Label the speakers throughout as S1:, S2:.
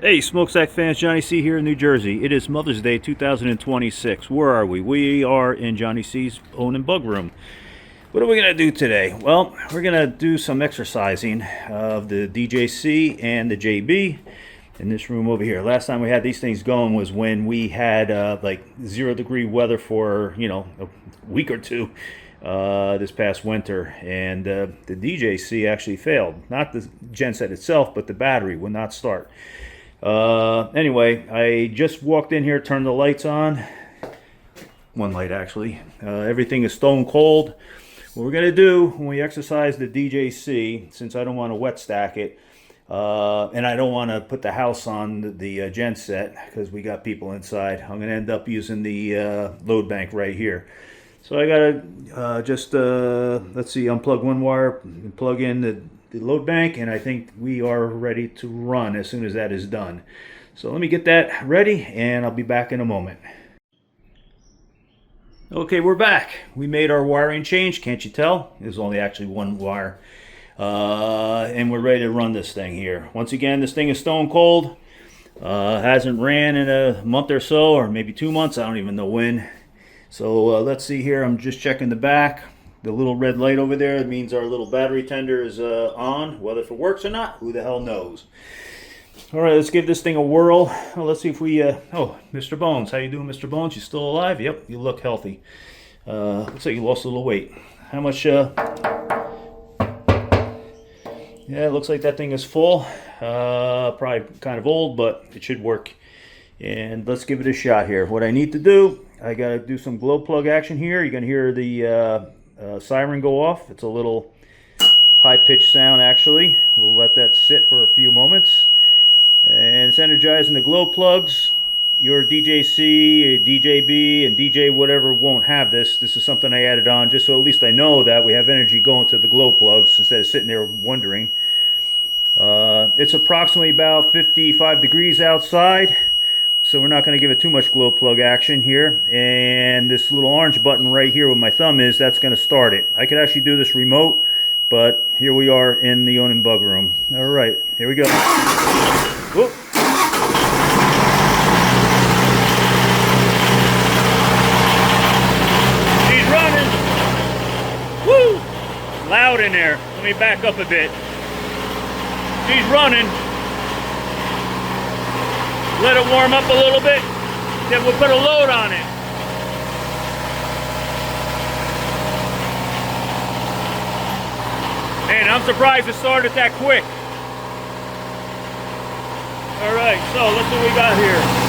S1: Hey, Smokestack fans, Johnny C here in New Jersey. It is Mother's Day 2026. Where are we? We are in Johnny C's Onan Bug Room. What are we going to do today? Well, we're going to do some exercising of the DJC and the JB in this room over here. Last time we had these things going was when we had like 0-degree weather for, a week or two this past winter. And the DJC actually failed. Not the genset itself, but the battery would not start. Anyway, I just walked in here, turned the lights on. One light, actually. Everything is stone cold. What we're going to do when we exercise the DJC, since I don't want to wet stack it, and I don't want to put the house on the gen set because we got people inside, I'm going to end up using the load bank right here. So I got to let's see, unplug one wire and plug in the load bank, and I think we are ready to run as soon as that is done. So let me get that ready and I'll be back in a moment. Okay, we're back. We made our wiring change, can't you tell? There's only actually one wire. And we're ready to run this thing here. Once again, this thing is stone cold. Hasn't ran in a month or so, or maybe 2 months, I don't even know when. So let's see here, I'm just checking the back. The little red light over there means our little battery tender is on. Whether if it works or not, who the hell knows. All right, let's give this thing a whirl. Oh, let's see if we... oh, Mr. Bones. How you doing, Mr. Bones? You still alive? Yep, you look healthy. Looks like you lost a little weight. How much... yeah, it looks like that thing is full. Probably kind of old, but it should work. And let's give it a shot here. What I need to do, I got to do some glow plug action here. You're going to hear the... siren go off. It's a little high-pitched sound, actually. We'll let that sit for a few moments. And it's energizing the glow plugs. Your DJC, DJB, and DJ whatever won't have this. This is something I added on just so at least I know that we have energy going to the glow plugs instead of sitting there wondering. It's approximately about 55 degrees outside. So we're not going to give it too much glow plug action here. And this little orange button right here with my thumb is, that's going to start it. I could actually do this remote, but here we are in the Onan Bug Room. All right, here we go. Whoop. She's running. Woo! Loud in there. Let me back up a bit. She's running. Let it warm up a little bit, then we'll put a load on it. Man, I'm surprised it started that quick. All right, so let's see what we got here.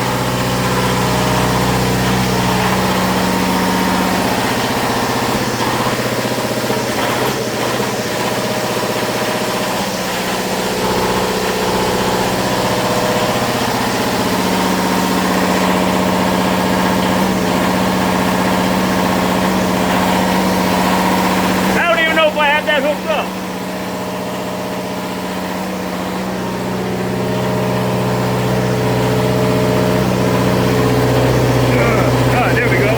S1: Hooked up. There we go.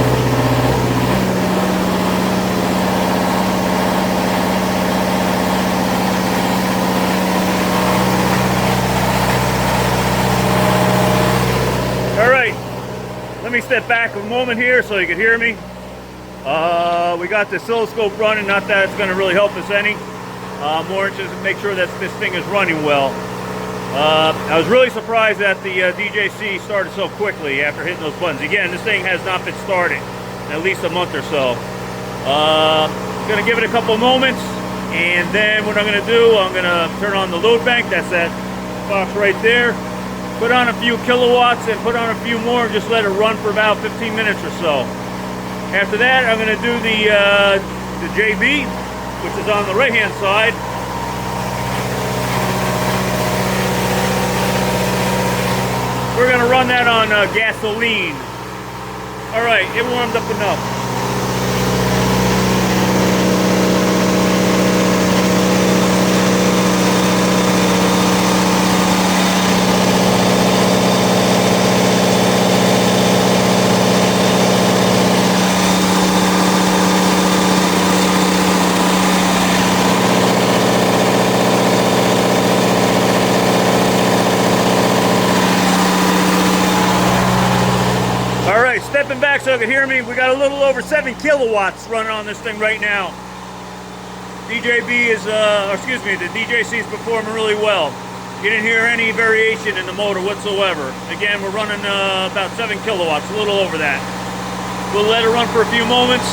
S1: All right, let me step back a moment here so you can hear me. We got the oscilloscope running, not that it's going to really help us any. More just to make sure that this thing is running well. I was really surprised that the DJC started so quickly after hitting those buttons. Again, this thing has not been started in at least a month or so. Going to give it a couple moments, and then what I'm going to do, I'm going to turn on the load bank. That's that box right there. Put on a few kilowatts and put on a few more, and just let it run for about 15 minutes or so. After that, I'm going to do the JB, which is on the right-hand side. We're going to run that on gasoline. All right, it warmed up enough. back so you can hear me. We got a little over 7 kilowatts running on this thing right now. DJB is, the DJC is performing really well. You didn't hear any variation in the motor whatsoever. Again, we're running about 7 kilowatts, a little over that. We'll let it run for a few moments,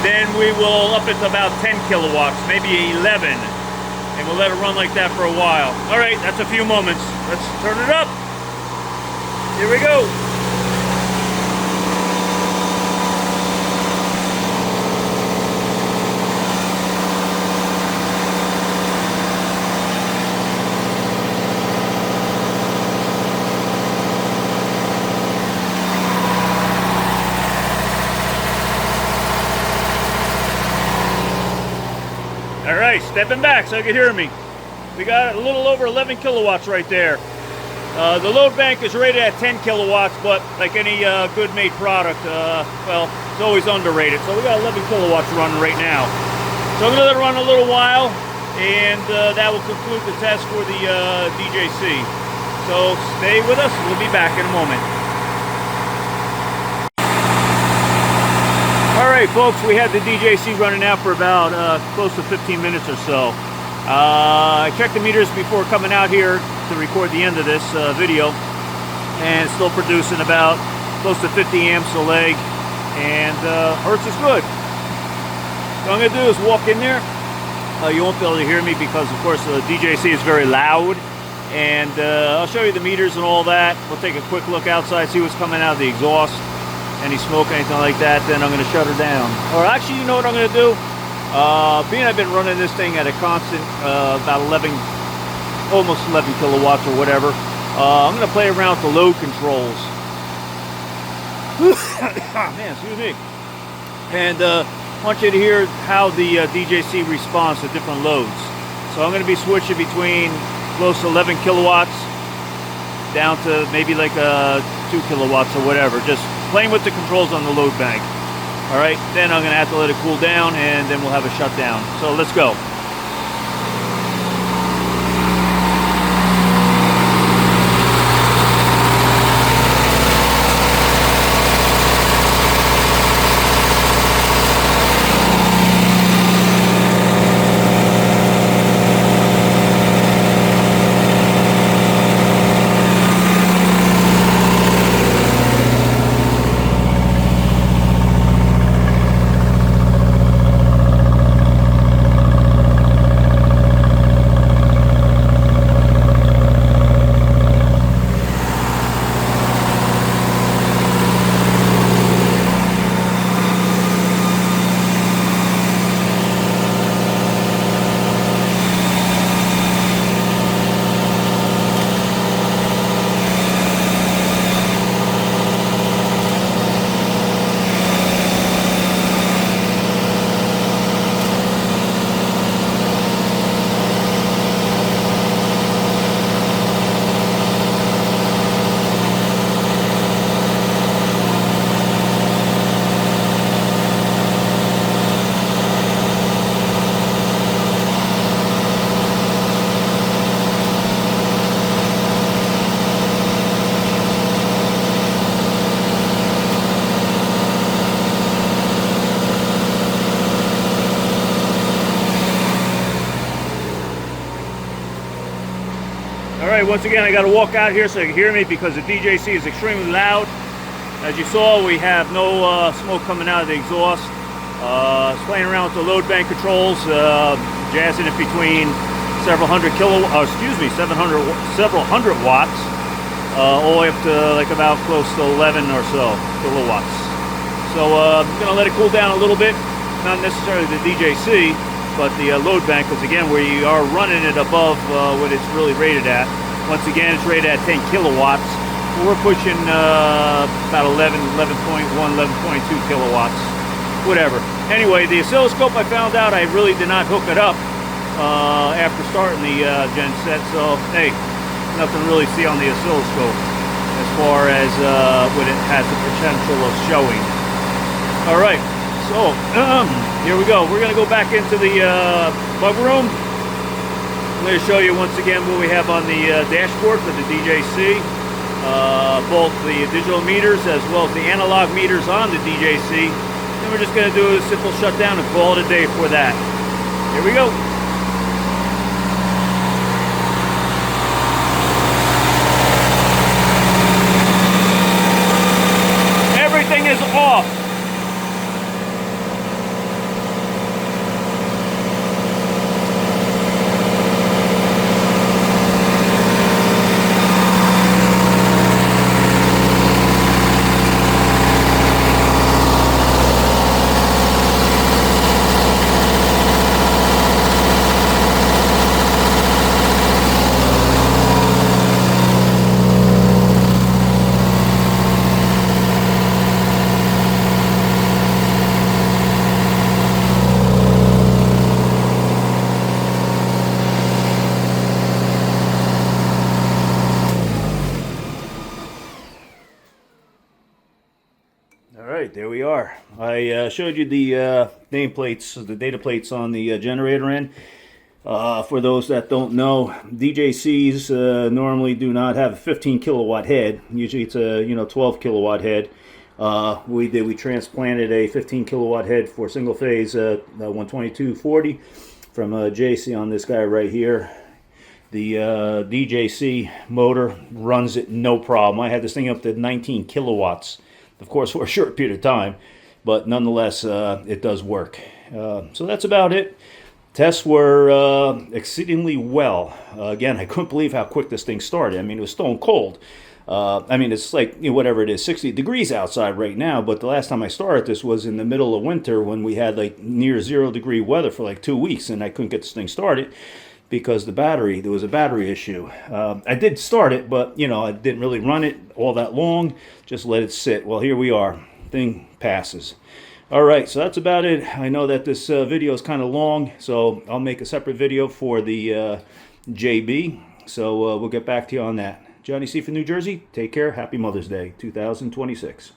S1: then we will up it to about 10 kilowatts, maybe 11. And we'll let it run like that for a while. All right, that's a few moments. Let's turn it up. Here we go. All right, stepping back so you can hear me. We got a little over 11 kilowatts right there. The load bank is rated at 10 kilowatts, but like any good made product, well, it's always underrated. So we got 11 kilowatts running right now. So I'm gonna let it run a little while, and that will conclude the test for the DJC. So stay with us, we'll be back in a moment. All right, folks, we had the DJC running now for about close to 15 minutes or so. I checked the meters before coming out here to record the end of this video, and it's still producing about close to 50 amps a leg, and hertz is good. So what I'm gonna do is walk in there. You won't be able to hear me because, of course, the DJC is very loud, and I'll show you the meters and all that. We'll take a quick look outside, see what's coming out of the exhaust, any smoke, anything like that. Then I'm gonna shut her down. Or actually, you know what I'm gonna do? Being I've been running this thing at a constant about 11, almost 11 kilowatts or whatever, I'm going to play around with the load controls. Man, excuse me. And I want you to hear how the DJC responds to different loads. So I'm going to be switching between close to 11 kilowatts down to maybe like 2 kilowatts or whatever, just playing with the controls on the load bank. All right, then I'm gonna have to let it cool down, and then we'll have a shutdown. So let's go. All right, once again, I got to walk out here so you can hear me because the DJC is extremely loud. As you saw, we have no smoke coming out of the exhaust. It's playing around with the load bank controls, jazzing it between several hundred watts, all the way up to like about close to 11 or so kilowatts. So I'm going to let it cool down a little bit. Not necessarily the DJC, but the load bank, because again, we are running it above what it's really rated at. Once again, it's rated at 10 kilowatts. We're pushing about 11.1, 11.2 kilowatts, whatever. Anyway, the oscilloscope, I found out I really did not hook it up after starting the gen set, so hey, nothing to really see on the oscilloscope as far as what it has the potential of showing. All right, so here we go. We're going to go back into the bug room. I'm going to show you once again what we have on the dashboard for the DJC. both the digital meters as well as the analog meters on the DJC. And we're just going to do a simple shutdown and call it a day for that. Here we go. Everything is off. Alright, there we are. I showed you the nameplates, the data plates on the generator end. For those that don't know, DJCs normally do not have a 15 kilowatt head. Usually it's a 12 kilowatt head. We transplanted a 15 kilowatt head for single phase 12240 from JC on this guy right here. The DJC motor runs it no problem. I had this thing up to 19 kilowatts. Of course, for a short period of time, but nonetheless, it does work. So that's about it. Tests were exceedingly well. Again, I couldn't believe how quick this thing started. I mean, it was stone cold. I mean, it's like, whatever it is, 60 degrees outside right now, but the last time I started this was in the middle of winter when we had like near 0-degree weather for like 2 weeks, and I couldn't get this thing started because there was a battery issue. I did start it, but I didn't really run it all that long, just let it sit. Well, here we are, thing passes. All right, so that's about it. I know that this video is kind of long, so I'll make a separate video for the JB, so we'll get back to you on that. Johnny C from New Jersey, take care, happy Mother's Day 2026.